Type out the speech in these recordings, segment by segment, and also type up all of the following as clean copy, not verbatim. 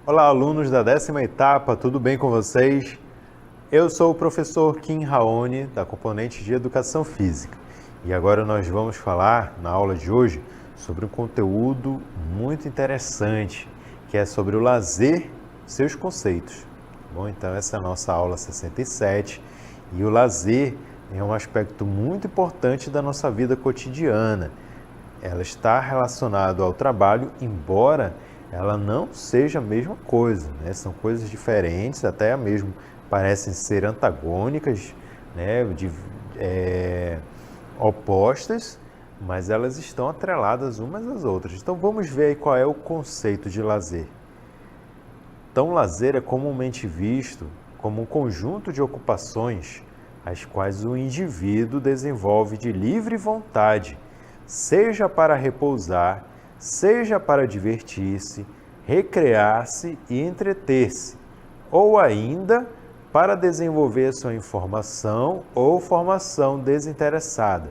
Olá, alunos da 10ª etapa, tudo bem com vocês? Eu sou o professor Kim Raoni, da componente de Educação Física. E agora nós vamos falar, na aula de hoje, sobre um conteúdo muito interessante, que é sobre o lazer, seus conceitos. Bom, então essa é a nossa aula 67, e o lazer é um aspecto muito importante da nossa vida cotidiana. Ela está relacionada ao trabalho, embora ela não seja a mesma coisa, né? São coisas diferentes, até mesmo parecem ser antagônicas, né? Opostas, mas elas estão atreladas umas às outras. Então vamos ver aí qual é o conceito de lazer. Então, lazer é comumente visto como um conjunto de ocupações as quais o indivíduo desenvolve de livre vontade, seja para repousar, seja para divertir-se, recrear-se e entreter-se, ou ainda para desenvolver sua informação ou formação desinteressada,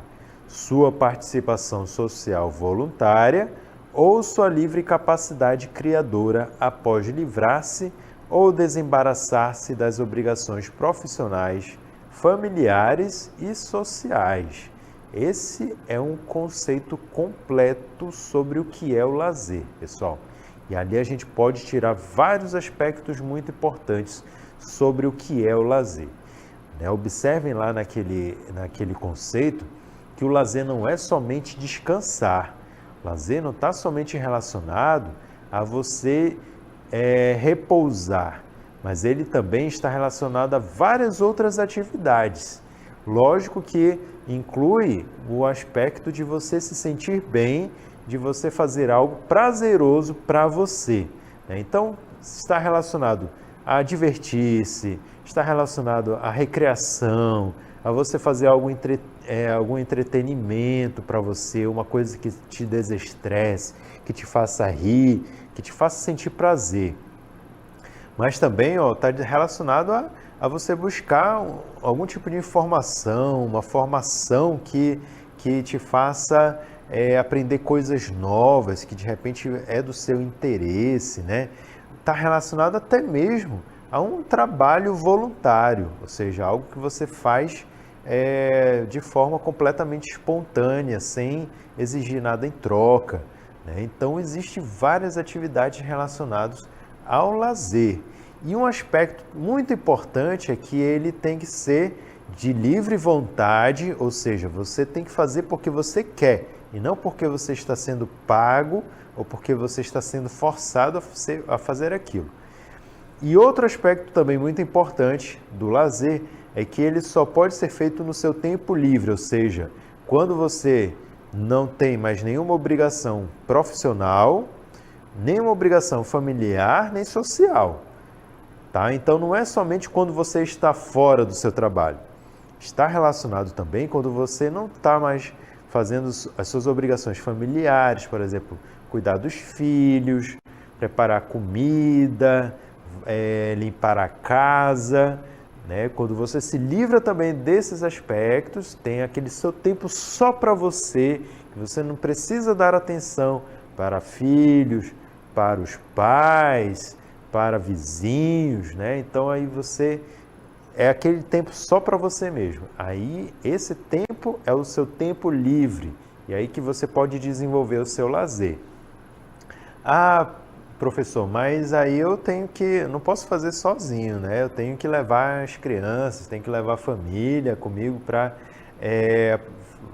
sua participação social voluntária ou sua livre capacidade criadora após livrar-se ou desembaraçar-se das obrigações profissionais, familiares e sociais. Esse é um conceito completo sobre o que é o lazer, pessoal. E ali a gente pode tirar vários aspectos muito importantes sobre o que é o lazer. Observem lá naquele conceito que o lazer não é somente descansar. O lazer não está somente relacionado a você repousar, mas ele também está relacionado a várias outras atividades. Lógico que inclui o aspecto de você se sentir bem, de você fazer algo prazeroso para você. Então, está relacionado a divertir-se, está relacionado à recreação, a você fazer algum entretenimento para você, uma coisa que te desestresse, que te faça rir, que te faça sentir prazer. Mas também está relacionado a você buscar algum tipo de informação, uma formação que te faça aprender coisas novas, que de repente é do seu interesse, né? Está relacionado até mesmo a um trabalho voluntário, ou seja, algo que você faz de forma completamente espontânea, sem exigir nada em troca, né? Então, existem várias atividades relacionadas ao lazer. E um aspecto muito importante é que ele tem que ser de livre vontade, ou seja, você tem que fazer porque você quer e não porque você está sendo pago ou porque você está sendo forçado a fazer aquilo. E outro aspecto também muito importante do lazer é que ele só pode ser feito no seu tempo livre, ou seja, quando você não tem mais nenhuma obrigação profissional, nenhuma obrigação familiar, nem social. Tá? Então, não é somente quando você está fora do seu trabalho. Está relacionado também quando você não está mais fazendo as suas obrigações familiares, por exemplo, cuidar dos filhos, preparar comida, limpar a casa, né? Quando você se livra também desses aspectos, tem aquele seu tempo só para você, que você não precisa dar atenção para filhos, para os pais, para vizinhos, né? Então aí você é aquele tempo só para você mesmo. Aí esse tempo é o seu tempo livre e aí que você pode desenvolver o seu lazer. Ah, professor, mas aí não posso fazer sozinho, né? Eu tenho que levar as crianças, tenho que levar a família comigo para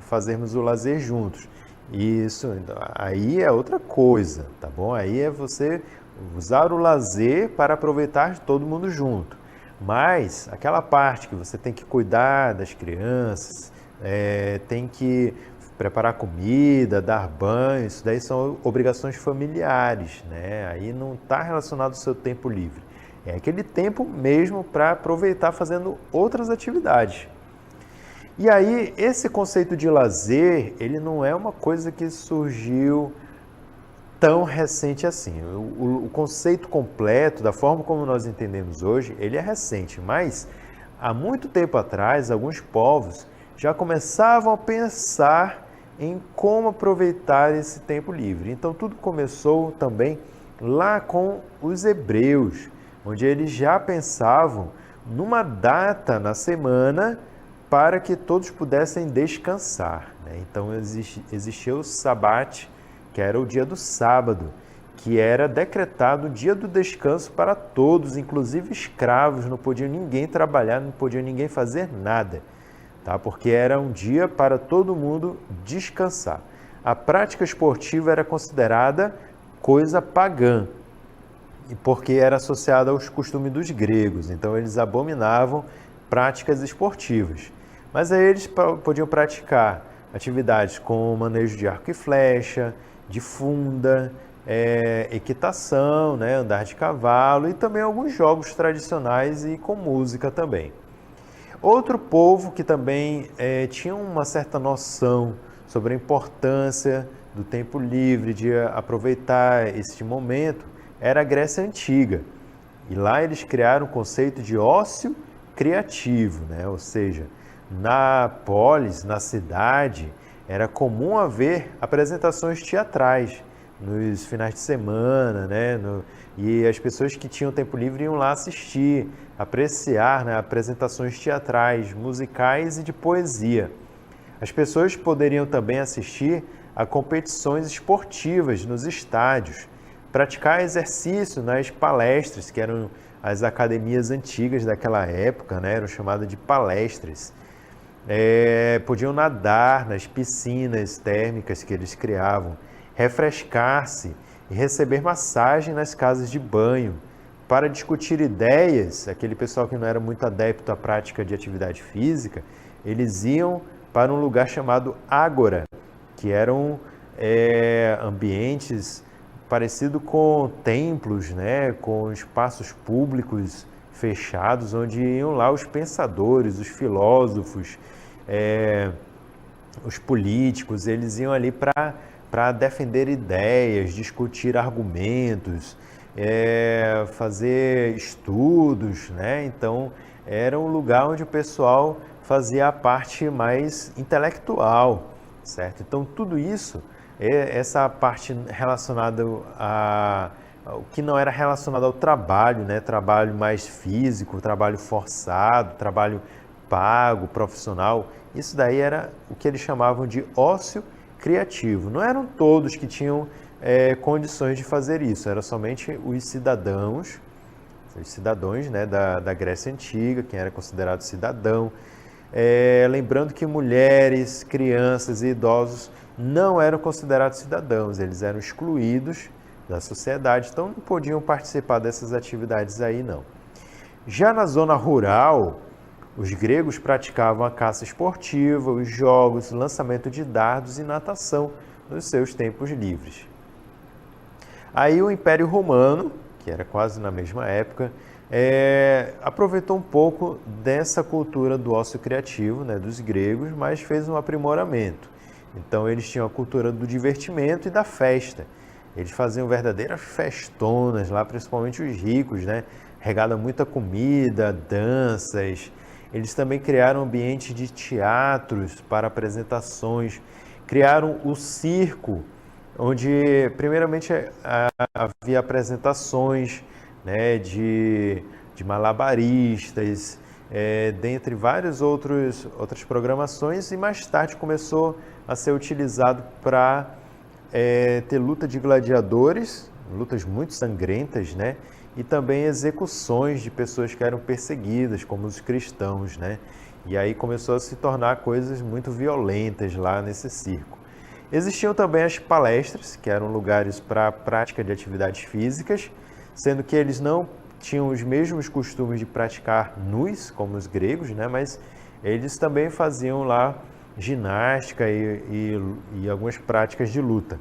fazermos o lazer juntos. Isso, aí é outra coisa, tá bom? Aí é você usar o lazer para aproveitar todo mundo junto. Mas aquela parte que você tem que cuidar das crianças, tem que preparar comida, dar banho, isso daí são obrigações familiares, né? Aí não está relacionado ao seu tempo livre. É aquele tempo mesmo para aproveitar fazendo outras atividades. E aí, esse conceito de lazer, ele não é uma coisa que surgiu tão recente assim. O conceito completo, da forma como nós entendemos hoje, ele é recente, mas há muito tempo atrás, alguns povos já começavam a pensar em como aproveitar esse tempo livre. Então, tudo começou também lá com os hebreus, onde eles já pensavam numa data na semana para que todos pudessem descansar, né? Então existia o Sabate, que era o dia do sábado, que era decretado o dia do descanso para todos, inclusive escravos, não podia ninguém trabalhar, não podia ninguém fazer nada, tá? Porque era um dia para todo mundo descansar. A prática esportiva era considerada coisa pagã, porque era associada aos costumes dos gregos, então eles abominavam práticas esportivas. Mas aí eles podiam praticar atividades como manejo de arco e flecha, de funda, equitação, né, andar de cavalo e também alguns jogos tradicionais e com música também. Outro povo que também tinha uma certa noção sobre a importância do tempo livre, de aproveitar este momento, era a Grécia Antiga. E lá eles criaram o conceito de ócio criativo, né? Ou seja, na polis, na cidade, era comum haver apresentações teatrais nos finais de semana, né? E as pessoas que tinham tempo livre iam lá assistir, apreciar, né, apresentações teatrais, musicais e de poesia. As pessoas poderiam também assistir a competições esportivas nos estádios, praticar exercício nas palestras, que eram as academias antigas daquela época, né, eram chamadas de palestras. Podiam nadar nas piscinas térmicas que eles criavam, refrescar-se e receber massagem nas casas de banho, para discutir ideias. Aquele pessoal que não era muito adepto à prática de atividade física, eles iam para um lugar chamado ágora, que eram ambientes parecidos com templos, né, com espaços públicos fechados, onde iam lá os pensadores, os filósofos, os políticos, eles iam ali para defender ideias, discutir argumentos, fazer estudos, né? Então, era um lugar onde o pessoal fazia a parte mais intelectual, certo? Então, tudo isso, essa parte relacionada o que não era relacionado ao trabalho, né? Trabalho mais físico, trabalho forçado, trabalho pago, profissional, isso daí era o que eles chamavam de ócio criativo. Não eram todos que tinham condições de fazer isso, eram somente os cidadãos, né, da Grécia Antiga, quem era considerado cidadão. Lembrando que mulheres, crianças e idosos não eram considerados cidadãos, eles eram excluídos da sociedade, então não podiam participar dessas atividades aí não. Já na zona rural, os gregos praticavam a caça esportiva, os jogos, lançamento de dardos e natação nos seus tempos livres. Aí o Império Romano, que era quase na mesma época, aproveitou um pouco dessa cultura do ócio criativo, né, dos gregos, mas fez um aprimoramento. Então eles tinham a cultura do divertimento e da festa. Eles faziam verdadeiras festonas lá, principalmente os ricos, né? Regada muita comida, danças. Eles também criaram ambientes de teatros para apresentações. Criaram o circo, onde primeiramente havia apresentações, né, de malabaristas, dentre várias outras programações, e mais tarde começou a ser utilizado para ter luta de gladiadores, lutas muito sangrentas, né? E também execuções de pessoas que eram perseguidas, como os cristãos, né? E aí começou a se tornar coisas muito violentas lá nesse circo. Existiam também as palestras, que eram lugares para a prática de atividades físicas, sendo que eles não tinham os mesmos costumes de praticar nus, como os gregos, né? Mas eles também faziam lá ginástica e algumas práticas de luta.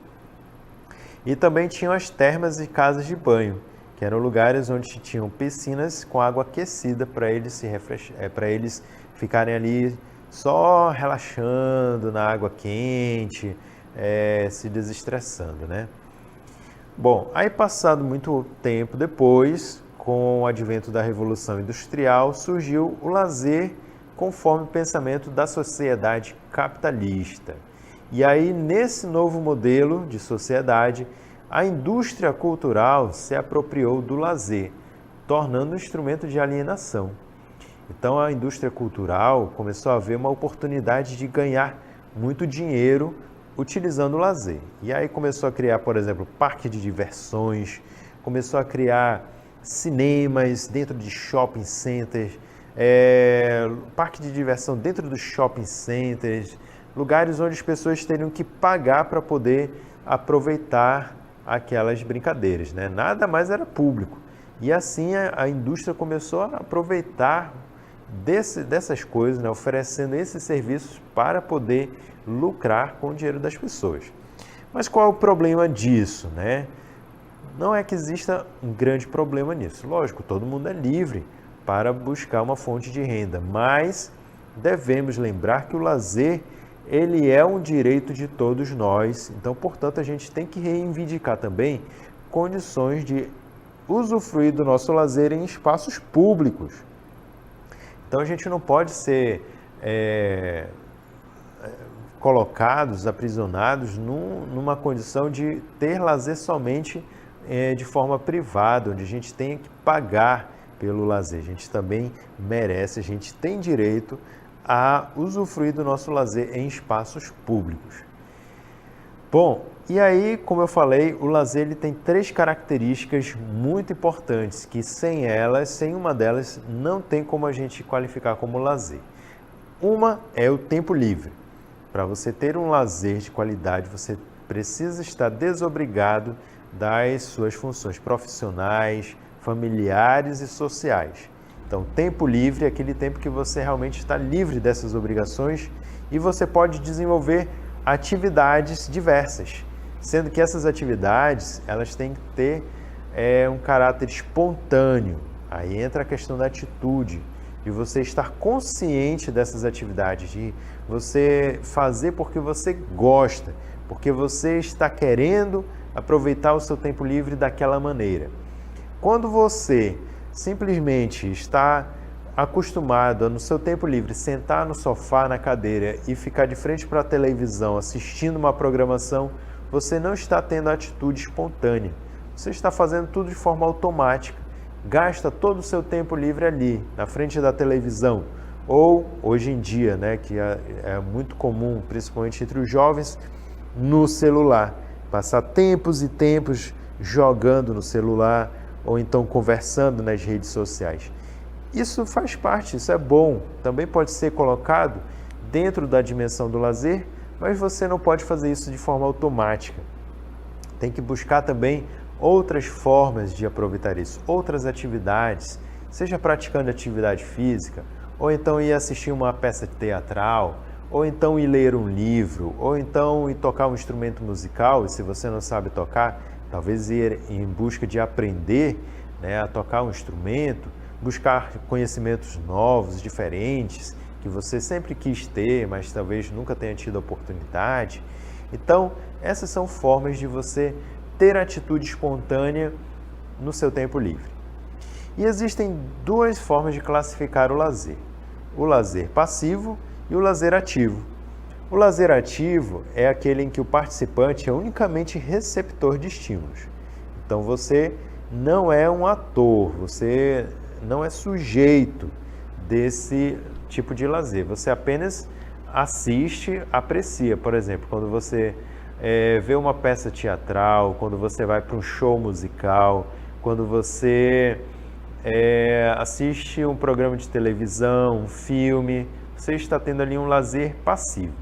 E também tinham as termas e casas de banho, que eram lugares onde tinham piscinas com água aquecida para eles para eles ficarem ali só relaxando na água quente, se desestressando, né? Bom, aí passado muito tempo depois, com o advento da Revolução Industrial, surgiu o lazer conforme o pensamento da sociedade capitalista. E aí, nesse novo modelo de sociedade, a indústria cultural se apropriou do lazer, tornando um instrumento de alienação. Então a indústria cultural começou a ver uma oportunidade de ganhar muito dinheiro utilizando o lazer. E aí começou a criar, por exemplo, parque de diversões, começou a criar cinemas dentro de shopping centers, parque de diversão dentro dos shopping centers, lugares onde as pessoas teriam que pagar para poder aproveitar aquelas brincadeiras, né? Nada mais era público. E assim a indústria começou a aproveitar dessas coisas, né? Oferecendo esses serviços para poder lucrar com o dinheiro das pessoas. Mas qual é o problema disso, né? Não é que exista um grande problema nisso. Lógico, todo mundo é livre para buscar uma fonte de renda, mas devemos lembrar que o lazer, ele é um direito de todos nós. Então, portanto, a gente tem que reivindicar também condições de usufruir do nosso lazer em espaços públicos. Então, a gente não pode ser colocados, aprisionados numa condição de ter lazer somente de forma privada, onde a gente tem que pagar pelo lazer. A gente também merece, a gente tem direito a usufruir do nosso lazer em espaços públicos. Bom, e aí, como eu falei, o lazer ele tem 3 características muito importantes, que sem uma delas, não tem como a gente qualificar como lazer. Uma é o tempo livre. Para você ter um lazer de qualidade, você precisa estar desobrigado das suas funções profissionais, familiares e sociais. Então, tempo livre é aquele tempo que você realmente está livre dessas obrigações e você pode desenvolver atividades diversas, sendo que essas atividades elas têm que ter um caráter espontâneo. Aí entra a questão da atitude, de você estar consciente dessas atividades, de você fazer porque você gosta, porque você está querendo aproveitar o seu tempo livre daquela maneira. Quando você simplesmente está acostumado a, no seu tempo livre, sentar no sofá, na cadeira e ficar de frente para a televisão assistindo uma programação, você não está tendo a atitude espontânea. Você está fazendo tudo de forma automática. Gasta todo o seu tempo livre ali, na frente da televisão. Ou, hoje em dia, né, que é muito comum, principalmente entre os jovens, no celular. Passar tempos e tempos jogando no celular ou então conversando nas redes sociais. Isso faz parte, isso é bom. Também pode ser colocado dentro da dimensão do lazer, mas você não pode fazer isso de forma automática. Tem que buscar também outras formas de aproveitar isso, outras atividades, seja praticando atividade física, ou então ir assistir uma peça teatral, ou então ir ler um livro, ou então ir tocar um instrumento musical, e se você não sabe tocar, talvez ir em busca de aprender, né, a tocar um instrumento, buscar conhecimentos novos, diferentes, que você sempre quis ter, mas talvez nunca tenha tido a oportunidade. Então, essas são formas de você ter atitude espontânea no seu tempo livre. E existem 2 formas de classificar o lazer: o lazer passivo e o lazer ativo. O lazer ativo é aquele em que o participante é unicamente receptor de estímulos. Então você não é um ator, você não é sujeito desse tipo de lazer. Você apenas assiste, aprecia. Por exemplo, quando você vê uma peça teatral, quando você vai para um show musical, quando você assiste um programa de televisão, um filme, você está tendo ali um lazer passivo.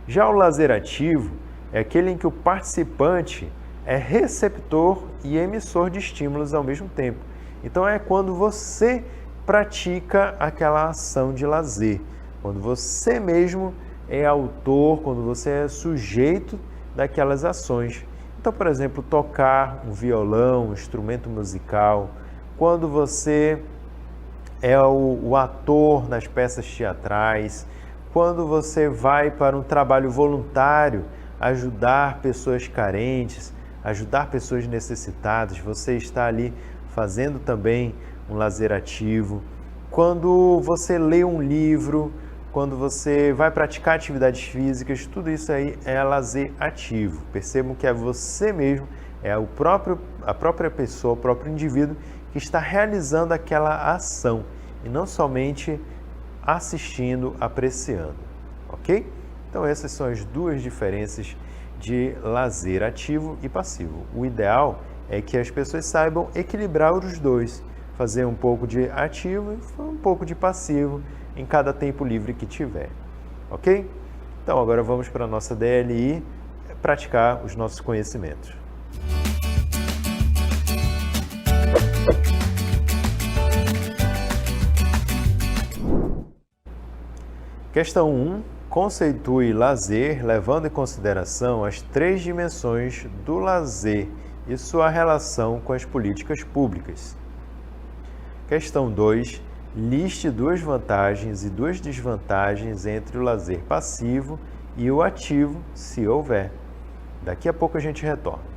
Já o lazer ativo é aquele em que o participante é receptor e emissor de estímulos ao mesmo tempo. Então é quando você pratica aquela ação de lazer, quando você mesmo é autor, quando você é sujeito daquelas ações. Então, por exemplo, tocar um violão, um instrumento musical, quando você é o ator nas peças teatrais, quando você vai para um trabalho voluntário, ajudar pessoas carentes, ajudar pessoas necessitadas, você está ali fazendo também um lazer ativo. Quando você lê um livro, quando você vai praticar atividades físicas, tudo isso aí é lazer ativo. Percebam que é você mesmo É a própria pessoa, o próprio indivíduo que está realizando aquela ação e não somente assistindo, apreciando, ok? Então essas são as duas diferenças de lazer ativo e passivo. O ideal é que as pessoas saibam equilibrar os dois, fazer um pouco de ativo e um pouco de passivo em cada tempo livre que tiver, ok? Então agora vamos para a nossa DLI praticar os nossos conhecimentos. Questão 1. Conceitue lazer levando em consideração as 3 dimensões do lazer e sua relação com as políticas públicas. Questão 2. Liste 2 vantagens e 2 desvantagens entre o lazer passivo e o ativo, se houver. Daqui a pouco a gente retorna.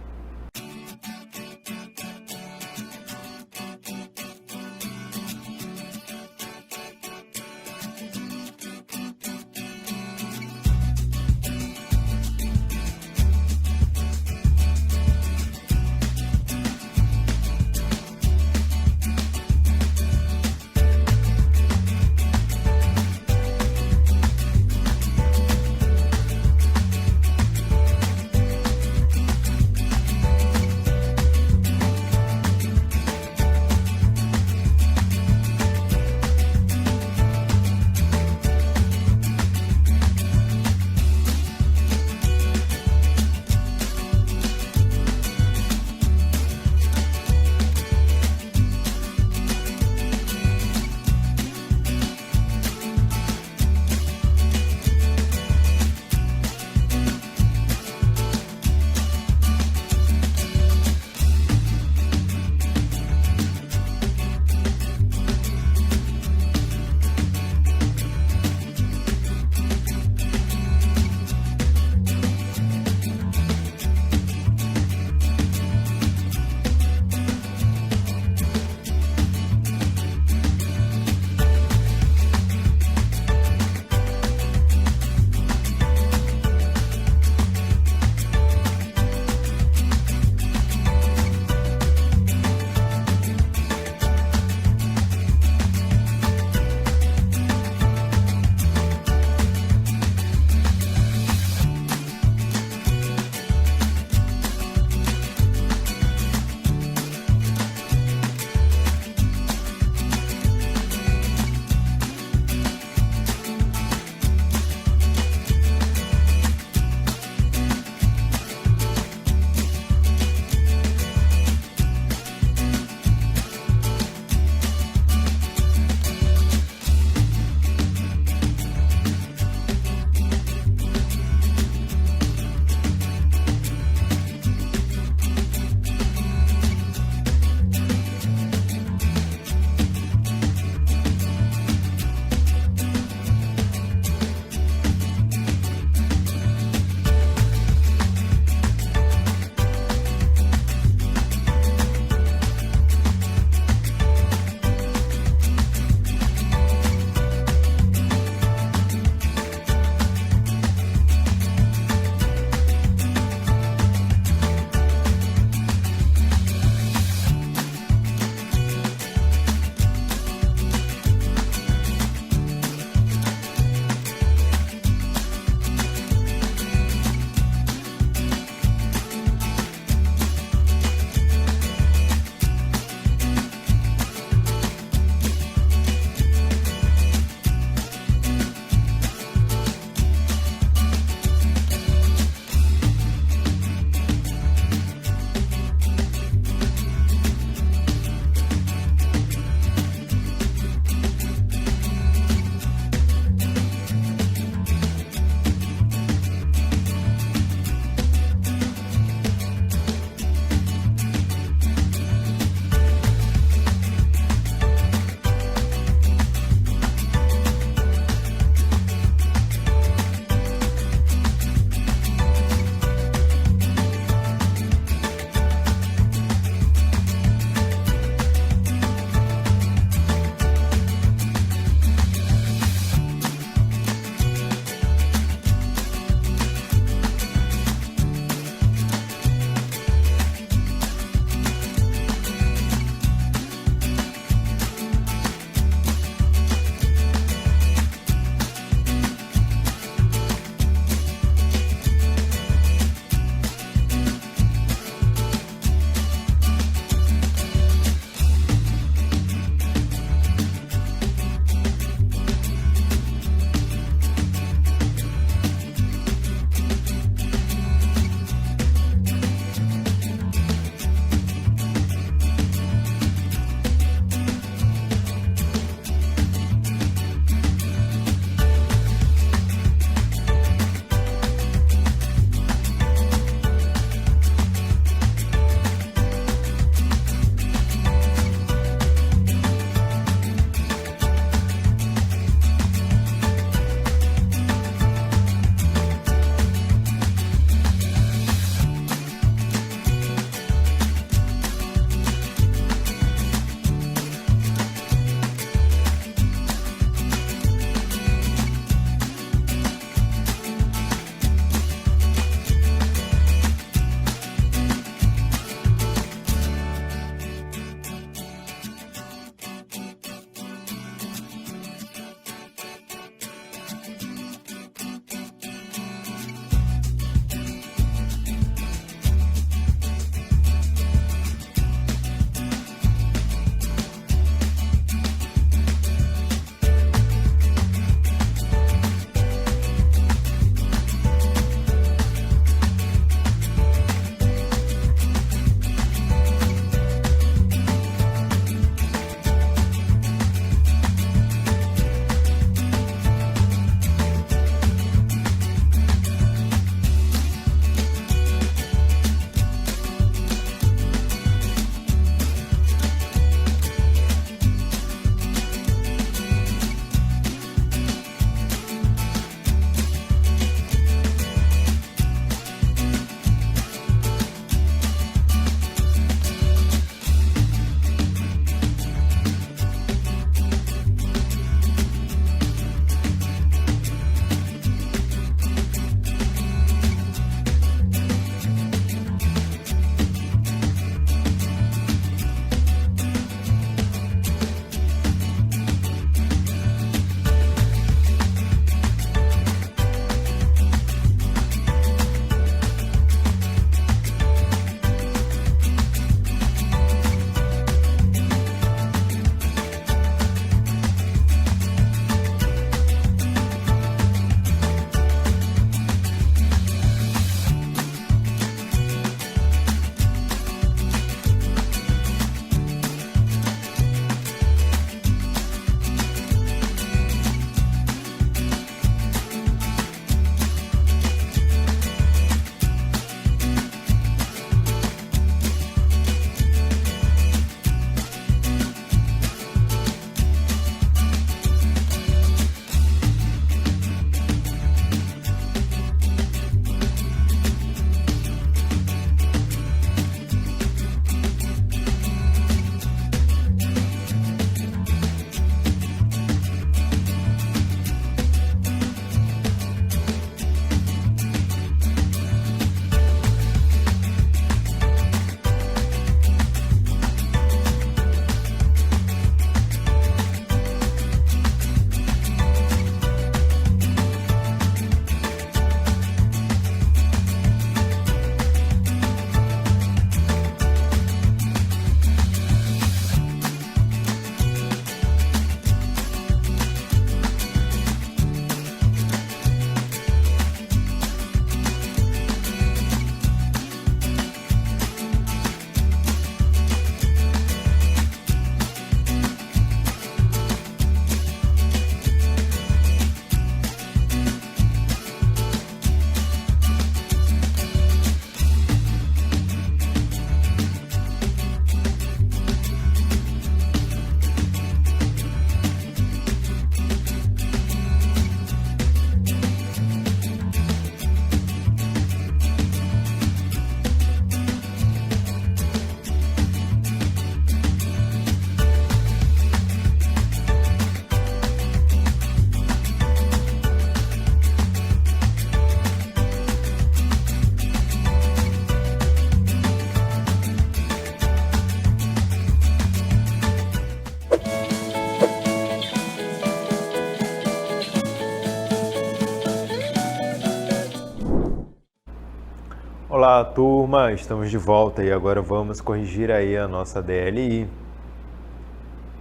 Olá, turma, estamos de volta e agora vamos corrigir aí a nossa DLI.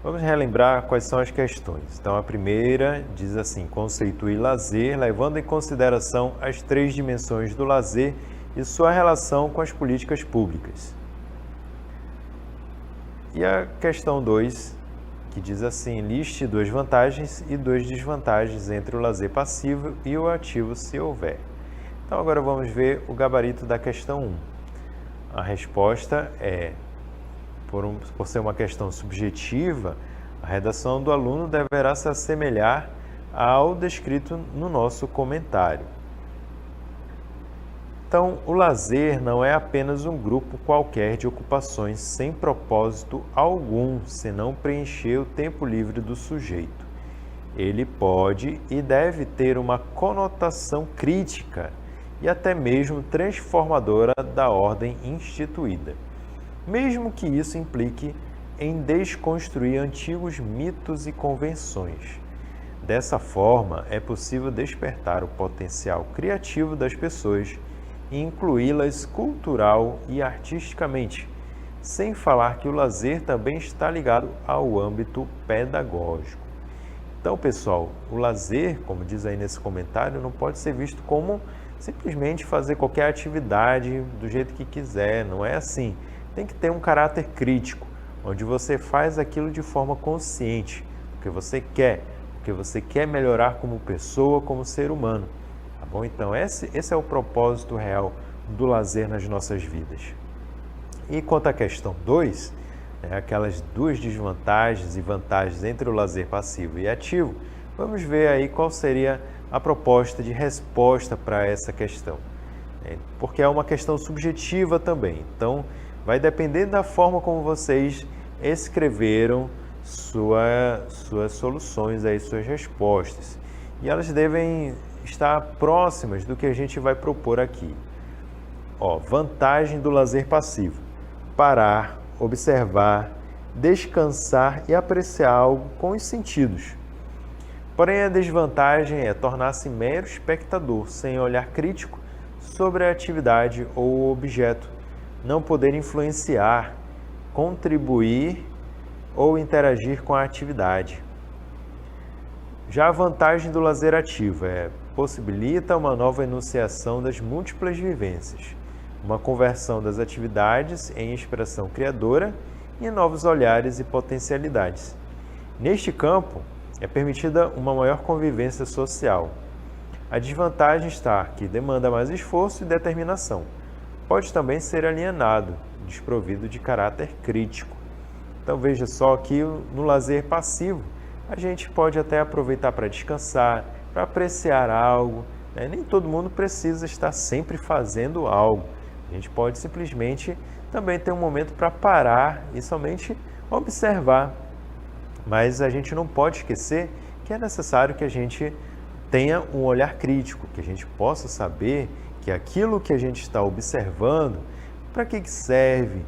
Vamos relembrar quais são as questões. Então, a primeira diz assim: conceitue lazer, levando em consideração as 3 dimensões do lazer e sua relação com as políticas públicas. E a questão 2, que diz assim: liste 2 vantagens e 2 desvantagens entre o lazer passivo e o ativo, se houver. Então, agora vamos ver o gabarito da questão 1. A resposta é, por ser uma questão subjetiva, a redação do aluno deverá se assemelhar ao descrito no nosso comentário. Então, o lazer não é apenas um grupo qualquer de ocupações sem propósito algum, senão preencher o tempo livre do sujeito. Ele pode e deve ter uma conotação crítica e até mesmo transformadora da ordem instituída, mesmo que isso implique em desconstruir antigos mitos e convenções. Dessa forma, é possível despertar o potencial criativo das pessoas e incluí-las cultural e artisticamente, sem falar que o lazer também está ligado ao âmbito pedagógico. Então, pessoal, o lazer, como diz aí nesse comentário, não pode ser visto como simplesmente fazer qualquer atividade do jeito que quiser, não é assim. Tem que ter um caráter crítico, onde você faz aquilo de forma consciente, porque você quer melhorar como pessoa, como ser humano, tá bom? Então esse é o propósito real do lazer nas nossas vidas. E quanto à questão 2, aquelas 2 desvantagens e vantagens entre o lazer passivo e ativo, vamos ver aí qual seria a proposta de resposta para essa questão, porque é uma questão subjetiva também, então vai depender da forma como vocês escreveram suas soluções, aí, suas respostas, e elas devem estar próximas do que a gente vai propor aqui. Vantagem do lazer passivo: parar, observar, descansar e apreciar algo com os sentidos. Porém, a desvantagem é tornar-se mero espectador, sem olhar crítico sobre a atividade ou o objeto, não poder influenciar, contribuir ou interagir com a atividade. Já a vantagem do lazer ativo possibilita uma nova enunciação das múltiplas vivências, uma conversão das atividades em expressão criadora e novos olhares e potencialidades. Neste campo, é permitida uma maior convivência social. A desvantagem está que demanda mais esforço e determinação. Pode também ser alienado, desprovido de caráter crítico. Então veja só que no lazer passivo, a gente pode até aproveitar para descansar, para apreciar algo. Nem todo mundo precisa estar sempre fazendo algo. A gente pode simplesmente também ter um momento para parar e somente observar. Mas a gente não pode esquecer que é necessário que a gente tenha um olhar crítico, que a gente possa saber que aquilo que a gente está observando, para que serve,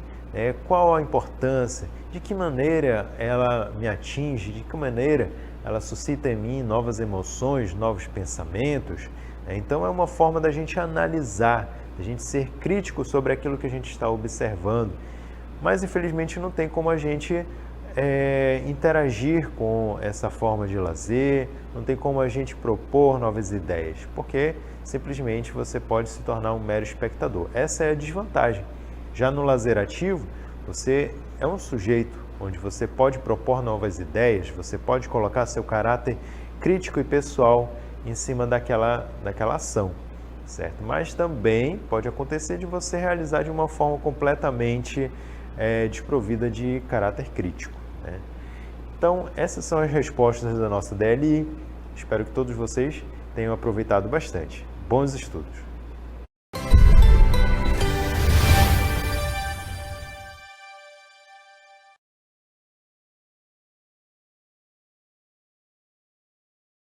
qual a importância, de que maneira ela me atinge, de que maneira ela suscita em mim novas emoções, novos pensamentos. Então é uma forma da gente analisar, da gente ser crítico sobre aquilo que a gente está observando. Mas infelizmente não tem como a gente interagir com essa forma de lazer, não tem como a gente propor novas ideias, porque simplesmente você pode se tornar um mero espectador. Essa é a desvantagem. Já no lazer ativo, você é um sujeito onde você pode propor novas ideias, você pode colocar seu caráter crítico e pessoal em cima daquela ação, certo? Mas também pode acontecer de você realizar de uma forma completamente desprovida de caráter crítico. Então, essas são as respostas da nossa DLI. Espero que todos vocês tenham aproveitado bastante. Bons estudos!